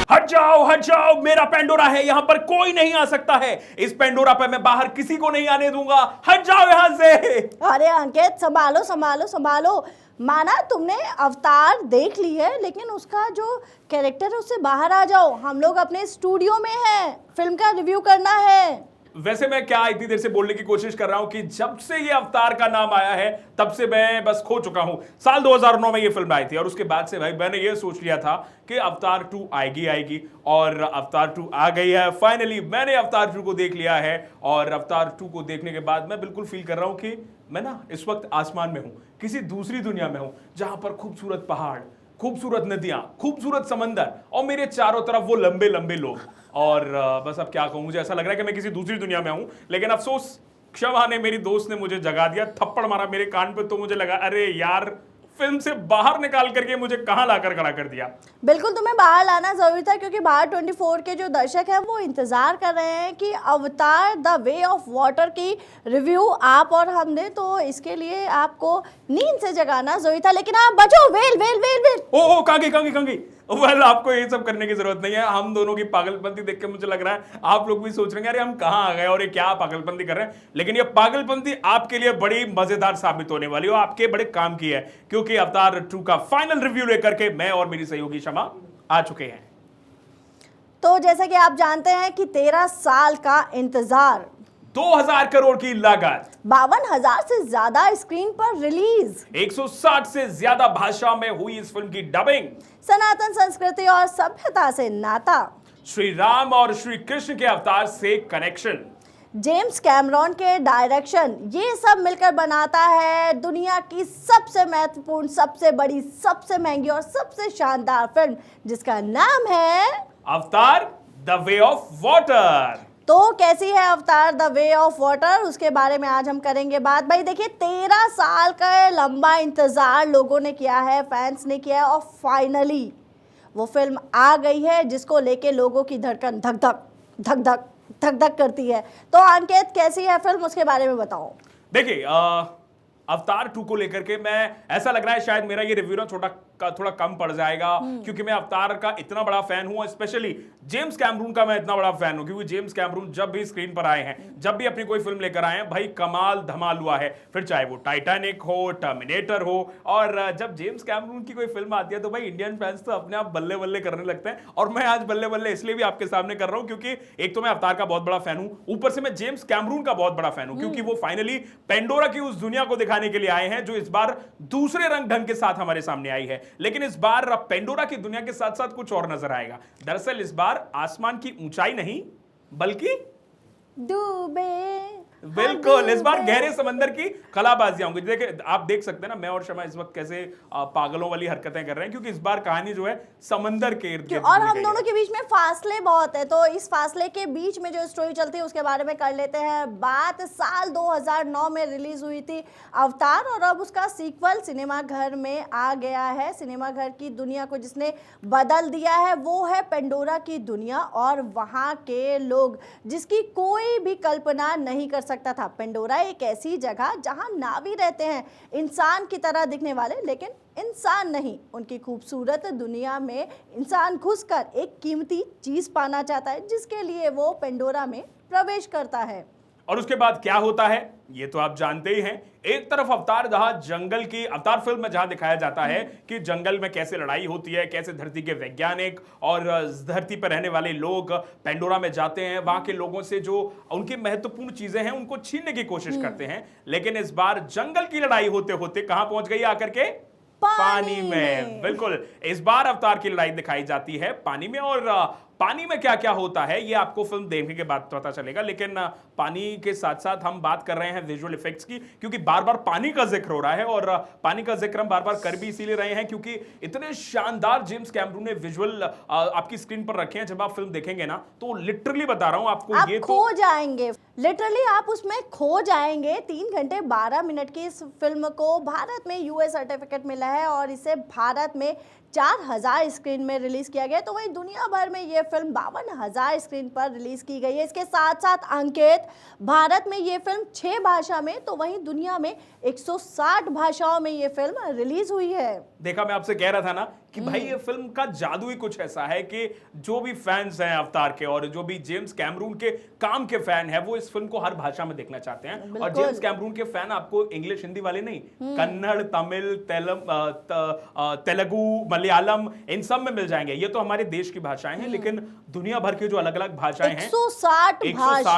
हट जाओ, मेरा पेंडोरा है, यहां पर कोई नहीं आ सकता है, इस पेंडोरा पर मैं बाहर किसी को नहीं आने दूंगा, हट जाओ यहां से। अरे अंकित, संभालो संभालो संभालो। माना तुमने अवतार देख ली है, लेकिन उसका जो कैरेक्टर है उससे बाहर आ जाओ। हम लोग अपने स्टूडियो में हैं, फिल्म का रिव्यू करना है। वैसे मैं क्या इतनी देर से बोलने की कोशिश कर रहा हूं कि जब से ये अवतार का नाम आया है तब से मैं बस खो चुका हूं। साल 2009 में ये फिल्म आई थी और उसके बाद से भाई मैंने ये सोच लिया था कि अवतार 2 आएगी और अवतार 2 आ गई है। फाइनली मैंने अवतार 2 को देख लिया है और अवतार 2 को देखने के बाद मैं बिल्कुल फील कर रहा हूं कि मैं ना इस वक्त आसमान में हूं, किसी दूसरी दुनिया में हूं, जहां पर खूबसूरत पहाड़, खूबसूरत नदियां, खूबसूरत समंदर और मेरे चारों तरफ वो लंबे लंबे लोग। और बस अब क्या कहूं, मुझे ऐसा लग रहा है कि मैं किसी दूसरी दुनिया में हूं। लेकिन अफसोस क्षमा ने, मेरी दोस्त ने मुझे जगा दिया, थप्पड़ मारा मेरे कान पे, तो मुझे लगा अरे यार फिल्म से बाहर निकाल करके मुझे कहां लाकर खड़ा कर दिया। बिल्कुल तुम्हें बाहर लाना जरूरी था, क्योंकि बाहर 24 के जो दर्शक हैं वो इंतजार कर रहे हैं कि अवतार द वे ऑफ वाटर की रिव्यू आप और हम दें, तो इसके लिए आपको नींद से जगाना जरूरी था। लेकिन आप बचो, वेल वेल वेल वेल। ओ कांगी वेल, आपको ये सब करने की जरूरत नहीं है। हम दोनों की पागलपंती देख के मुझे लग रहा है आप लोग भी सोच रहे हैं अरे हम कहां आ गए और ये क्या पागलपंती कर रहे हैं। लेकिन ये पागलपंती आपके लिए बड़ी मजेदार साबित होने वाली है, आपके बड़े काम की है, क्योंकि अवतार 2 का फाइनल रिव्यू लेकर के मैं और मेरी सहयोगी क्षमा आ चुके हैं। तो जैसा कि आप जानते हैं कि 13 साल का इंतजार, 2000 करोड़ की लागत, 52,000 से ज्यादा स्क्रीन पर रिलीज, 160 से ज्यादा भाषा में हुई इस फिल्म की डबिंग, सनातन संस्कृति और सभ्यता से नाता, श्री राम और श्री कृष्ण के अवतार से कनेक्शन, जेम्स कैमरॉन के डायरेक्शन, ये सब मिलकर बनाता है दुनिया की सबसे महत्वपूर्ण, सबसे बड़ी, सबसे महंगी और सबसे शानदार फिल्म, जिसका नाम है अवतार द वे ऑफ वाटर। तो कैसी है अवतार द वे ऑफ वाटर, उसके बारे में आज हम करेंगे बात। भाई देखिए, 13 साल का लंबा इंतजार लोगों ने किया है, फैंस ने किया है, और फाइनली वो फिल्म आ गई है जिसको लेके लोगों की धड़कन धक धक धक धक धक धक करती है। तो अंकित, कैसी है फिल्म, उसके बारे में बताओ। देखिए अवतार 2 को लेकर के मैं, ऐसा लग रहा है शायद मेरा ये रिव्यू ना थोड़ा कम पड़ जाएगा, क्योंकि मैं अवतार का इतना बड़ा फैन हूं, स्पेशली जेम्स कैमरून का मैं इतना बड़ा फैन हूं, क्योंकि जेम्स कैमरून जब भी स्क्रीन पर आए हैं, जब भी अपनी कोई फिल्म लेकर आए हैं, भाई कमाल धमाल हुआ है। फिर चाहे वो टाइटैनिक हो, टर्मिनेटर हो, और जब जेम्स कैमरून की कोई फिल्म आती है तो भाई इंडियन फैंस तो अपने आप बल्ले बल्ले करने लगते हैं। और मैं आज बल्ले बल्ले इसलिए भी आपके सामने कर रहा हूं क्योंकि एक तो मैं अवतार का बहुत बड़ा फैन हूं, ऊपर से मैं जेम्स कैमरून का बहुत बड़ा फैन हूं, क्योंकि वो फाइनली पेंडोरा की उस दुनिया को दिखाने के लिए आए हैं जो इस बार दूसरे रंग ढंग के साथ हमारे सामने आई है। लेकिन इस बार पेंडोरा की दुनिया के साथ साथ कुछ और नजर आएगा। दरअसल इस बार आसमान की ऊंचाई नहीं बल्कि डूबे, बिल्कुल इस बार गहरे समंदर की कलाबाजियां होंगी। देखिए आप देख सकते हैं ना, मैं और शमा इस वक्त कैसे पागलों वाली हरकतें कर रहे हैं, क्योंकि इस बार कहानी जो है समंदर के इर्द गिर्द और हम दोनों के बीच में फासले बहुत है, तो इस फासले के बीच में जो स्टोरी चलती है उसके बारे में कर लेते हैं बात। साल 2009 में रिलीज हुई थी अवतार, और अब उसका सीक्वल सिनेमा घर में आ गया है। सिनेमा घर की दुनिया को जिसने बदल दिया है वो है पेंडोरा की दुनिया और वहाँ के लोग, जिसकी कोई भी कल्पना नहीं कर सकता था। पेंडोरा एक ऐसी जगह जहां नावी रहते हैं, इंसान की तरह दिखने वाले, लेकिन इंसान नहीं। उनकी खूबसूरत दुनिया में इंसान घुसकर एक कीमती चीज पाना चाहता है, जिसके लिए वो पेंडोरा में प्रवेश करता है। और उसके बाद क्या होता है ये तो आप जानते ही हैं। एक तरफ अवतार जहां जंगल की, अवतार फिल्म में जहां दिखाया जाता है कि जंगल में कैसे लड़ाई होती है, कैसे धरती के वैज्ञानिक और धरती पर रहने वाले लोग पेंडोरा में जाते हैं, वहां के लोगों से जो उनकी महत्वपूर्ण चीजें हैं उनको छीनने की कोशिश करते हैं। लेकिन इस बार जंगल की लड़ाई होते होते कहां पहुंच गई आकर के? पानी में। बिल्कुल, इस बार अवतार की लड़ाई दिखाई जाती है पानी में, और पानी में क्या क्या होता है ये आपको फिल्म देखने के बाद पता चलेगा। लेकिन पानी के साथ साथ हम बात कर रहे हैं विजुअल इफेक्ट्स की, क्योंकि बार बार पानी का जिक्र हो रहा है, और पानी का जिक्र हम बार बार कर भी इसीलिए रहे हैं क्योंकि इतने शानदार जेम्स कैमरून ने विजुअल आपकी स्क्रीन पर रखे हैं। जब आप फिल्म देखेंगे ना तो लिटरली बता रहा हूं आपको, आप ये खो जाएंगे, लिटरली आप उसमें खो जाएंगे। 3 घंटे 12 मिनट की इस फिल्म को भारत में यूएस सर्टिफिकेट मिला है और इसे भारत में 4000 स्क्रीन में रिलीज किया गया, तो वहीं दुनिया भर में ये फिल्म 52,000 स्क्रीन पर रिलीज की गई है। इसके साथ साथ अंकित, भारत में ये फिल्म 6 भाषा में, तो वहीं दुनिया में 160 भाषाओं में ये फिल्म रिलीज हुई है। देखा, मैं आपसे कह रहा था ना कि भाई ये फिल्म का जादू ही कुछ ऐसा है कि जो भी फैंस हैं अवतार के और जो भी जेम्स कैमरून के काम के फैन हैं वो इस फिल्म को हर भाषा में देखना चाहते हैं। और जेम्स कैमरून के फैन आपको इंग्लिश हिंदी वाले नहीं, कन्नड़, तमिल, तेलुगु, मलयालम, इन सब में मिल जाएंगे। ये तो हमारे देश की भाषाएं हैं, लेकिन दुनिया भर की जो अलग अलग भाषाएं हैं, 160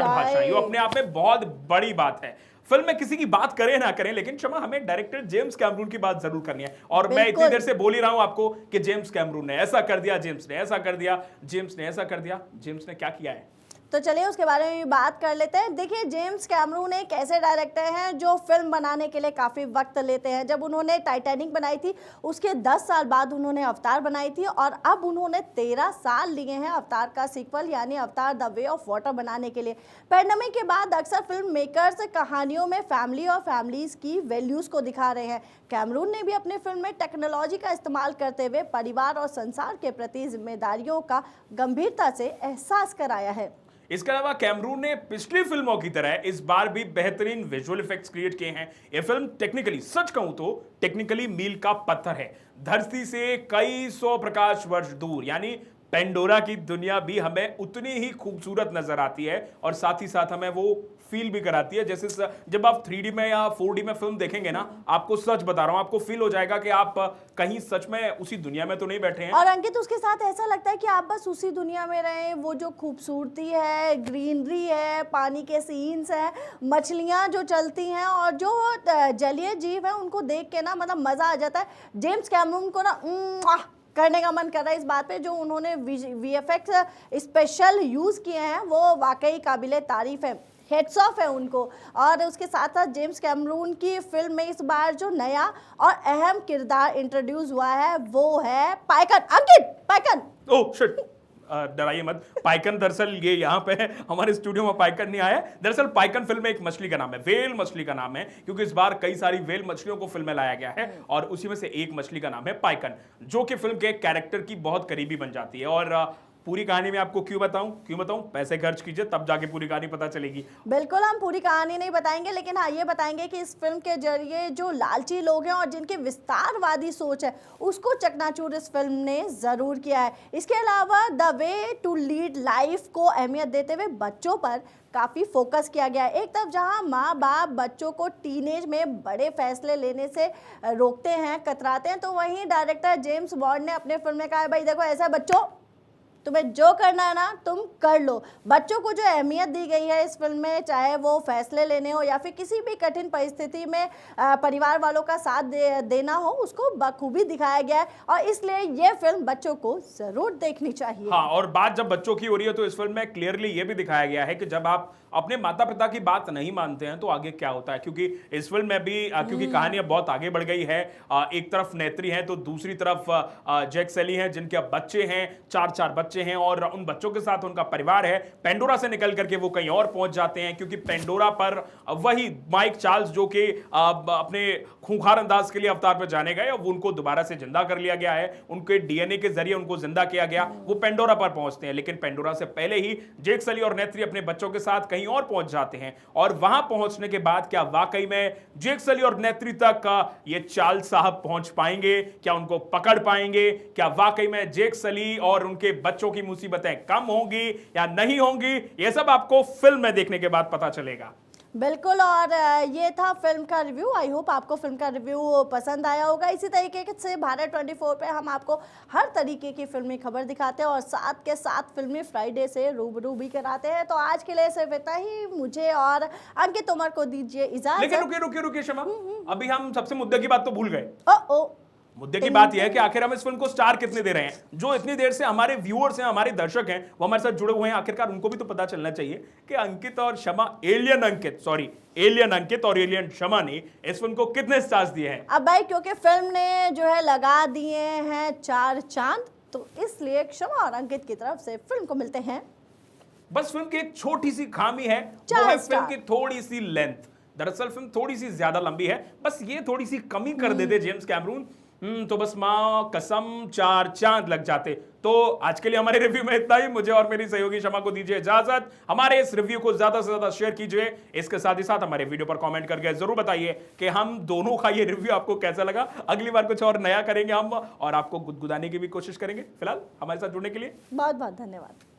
भाषाएं, ये अपने आप में बहुत बड़ी बात है। फिल्म में किसी की बात करें ना करें, लेकिन क्षमा, हमें डायरेक्टर जेम्स कैमरून की बात जरूर करनी है। और मैं इतनी देर से बोल ही रहा हूं आपको कि जेम्स कैमरून ने ऐसा कर दिया, जेम्स ने ऐसा कर दिया, जेम्स ने ऐसा कर दिया। जेम्स ने क्या किया है? तो चलिए उसके बारे में भी बात कर लेते हैं। देखिए, जेम्स कैमरून एक ऐसे डायरेक्टर हैं जो फिल्म बनाने के लिए काफ़ी वक्त लेते हैं। जब उन्होंने टाइटैनिक बनाई थी, उसके 10 साल बाद उन्होंने अवतार बनाई थी, और अब उन्होंने 13 साल लिए हैं अवतार का सीक्वल यानी अवतार द वे ऑफ वाटर बनाने के लिए। पैंडेमिक के बाद अक्सर फिल्म मेकर्स कहानियों में फैमिली और फैमिलीज की वैल्यूज़ को दिखा रहे हैं। कैमरून ने भी अपनी फिल्म में टेक्नोलॉजी का इस्तेमाल करते हुए परिवार और संसार के प्रति जिम्मेदारियों का गंभीरता से एहसास कराया है। इसके अलावा कैमरून ने पिछली फिल्मों की तरह इस बार भी बेहतरीन विजुअल इफेक्ट्स क्रिएट किए हैं। यह फिल्म टेक्निकली, सच कहूं तो टेक्निकली मील का पत्थर है। धरती से कई सौ प्रकाश वर्ष दूर यानी पेंडोरा की दुनिया भी हमें उतनी ही खूबसूरत नजर आती है, और साथ ही साथ हमें वो फील भी कराती है जैसे जब आप 3D में या 4D में फिल्म देखेंगे ना, आपको सच बता रहा हूं, आपको फील हो जाएगा कि आप कहीं सच में उसी दुनिया में तो नहीं बैठे हैं। और अंकित, उसके साथ ऐसा लगता है कि आप बस उसी दुनिया में रहें। वो जो खूबसूरती है, ग्रीनरी है, पानी के सीन्स हैं, मछलियां जो चलती हैं और जो जलीय जीव है, उनको देख के ना मतलब मजा आ जाता है। जेम्स कैमरून को ना करने का मन कर रहा है इस बात पे। जो उन्होंने VFX स्पेशल यूज किए हैं वो वाकई काबिले तारीफ है, हेड्स ऑफ है उनको। और उसके साथ साथ जेम्स कैमरून की फिल्म में इस बार जो नया और अहम किरदार इंट्रोड्यूस हुआ है वो है पाइकन। अंकित, पाइकन। ओह शिट, डराइए मत। पाइकन दरअसल ये यहाँ पे हमारे स्टूडियो में पाइकन नहीं आया। दरअसल पाइकन फिल्म में एक मछली का नाम है, वेल मछली का नाम है, क्योंकि इस बार कई सारी वेल मछलियों को फिल्म में लाया गया है और उसी में से एक मछली का नाम है पाइकन, जो कि फिल्म के कैरेक्टर की बहुत करीबी बन जाती है। और पूरी कहानी में आपको क्यों बताऊं? पैसे खर्च कीजिए तब जाके पूरी कहानी पता चलेगी। बिल्कुल, हम पूरी कहानी नहीं बताएंगे, लेकिन हाँ ये बताएंगे कि इस फिल्म के जरिए जो लालची लोग हैं और जिनकी विस्तारवादी सोच है, उसको चकनाचूर इस फिल्म ने जरूर किया है। इसके अलावा the way to lead life को अहमियत देते हुए बच्चों पर काफ़ी फोकस किया गया है। एक तरफ जहां माँ बाप बच्चों को टीनेज में बड़े फैसले लेने से रोकते हैं, कतराते हैं, तो वहीं डायरेक्टर जेम्स बॉन्ड ने अपने फिल्म में कहा है, भाई देखो ऐसा बच्चों, तुम्हें जो करना है ना तुम कर लो। बच्चों को जो अहमियत दी गई है इस फिल्म में, चाहे वो फैसले लेने हो या फिर किसी भी कठिन परिस्थिति में परिवार वालों का साथ देना हो, उसको बखूबी दिखाया गया है, और इसलिए ये फिल्म बच्चों को जरूर देखनी चाहिए। हाँ, और बात जब बच्चों की हो रही है तो इस फिल्म में क्लियरली ये भी दिखाया गया है कि जब आप अपने माता पिता की बात नहीं मानते हैं तो आगे क्या होता है। क्योंकि इस फिल्म में भी क्योंकि कहानी अब बहुत आगे बढ़ गई है, एक तरफ नेत्री है तो दूसरी तरफ जैक सली हैं, जिनके अब बच्चे हैं, 4 बच्चे हैं, और उन बच्चों के साथ उनका परिवार है। पेंडोरा से निकल करके वो कहीं और पहुंच जाते हैं, क्योंकि पेंडोरा पर वही माइक चार्ल्स जो कि अपने खूंखार अंदाज के लिए अवतार पर जाने गए, और उनको दोबारा से जिंदा कर लिया गया है, उनके DNA के जरिए उनको जिंदा किया गया। वो पेंडोरा पर पहुंचते हैं, लेकिन पेंडोरा से पहले ही जेक सली और नेत्री अपने बच्चों के साथ कहीं और पहुंच जाते हैं। और वहां पहुंचने के बाद क्या वाकई में जेक सली और नेत्री तक ये चार्ल्स साहब पहुंच पाएंगे? क्या उनको पकड़ पाएंगे? क्या वाकई में जेक सली और उनके बच्चों की मुसीबतें कम होंगी या नहीं होंगी? ये सब आपको फिल्म में देखने के बाद पता चलेगा। बिल्कुल, और ये था फिल्म का रिव्यू। आई होप आपको फिल्म का रिव्यू पसंद आया होगा। इसी तरीके से भारत 24 पे हम आपको हर तरीके की फिल्मी खबर दिखाते हैं और साथ के साथ फिल्मी फ्राइडे से रूबरू भी कराते हैं। तो आज के लिए सिर्फ इतना ही। मुझे और अंकित तोमर को दीजिए इजाजत। लेकिन रुकिए क्षमा, अभी हम सबसे मुद्दे की बात तो भूल गए। ओ मुद्दे की बात यह है कि आखिर हम इस फिल्म को स्टार कितने दे रहे हैं? जो इतनी देर से हमारे व्यूअर्स हैं, हमारे दर्शक हैं, वो हमारे साथ जुड़े हुए हैं, आखिरकार उनको भी तो पता चलना चाहिए कि अंकित और क्षमा, एलियन अंकित और एलियन क्षमा ने इस फिल्म को कितने स्टार्स दिए हैं। अब भाई, क्योंकि फिल्म ने जो है लगा दिए हैं 4 चांद, तो इसलिए क्षमा और अंकित की तरफ से फिल्म को मिलते हैं। बस फिल्म की एक छोटी सी खामी है, वो 4 है स्टार। फिल्म की थोड़ी सी लेंथ। दरअसल फिल्म थोड़ी सी ज्यादा लंबी है, बस ये थोड़ी सी कमी कर देते जेम्स कैमरून तो बस माँ कसम 4 चांद लग जाते। तो आज के लिए हमारे रिव्यू में इतना ही। मुझे और मेरी सहयोगी शमा को दीजिए इजाजत। हमारे इस रिव्यू को ज्यादा से ज्यादा शेयर कीजिए। इसके साथ ही साथ हमारे वीडियो पर कमेंट करके जरूर बताइए कि हम दोनों का ये रिव्यू आपको कैसा लगा। अगली बार कुछ और नया करेंगे हम और आपको गुदगुदाने की भी कोशिश करेंगे। फिलहाल हमारे साथ जुड़ने के लिए बहुत बहुत धन्यवाद।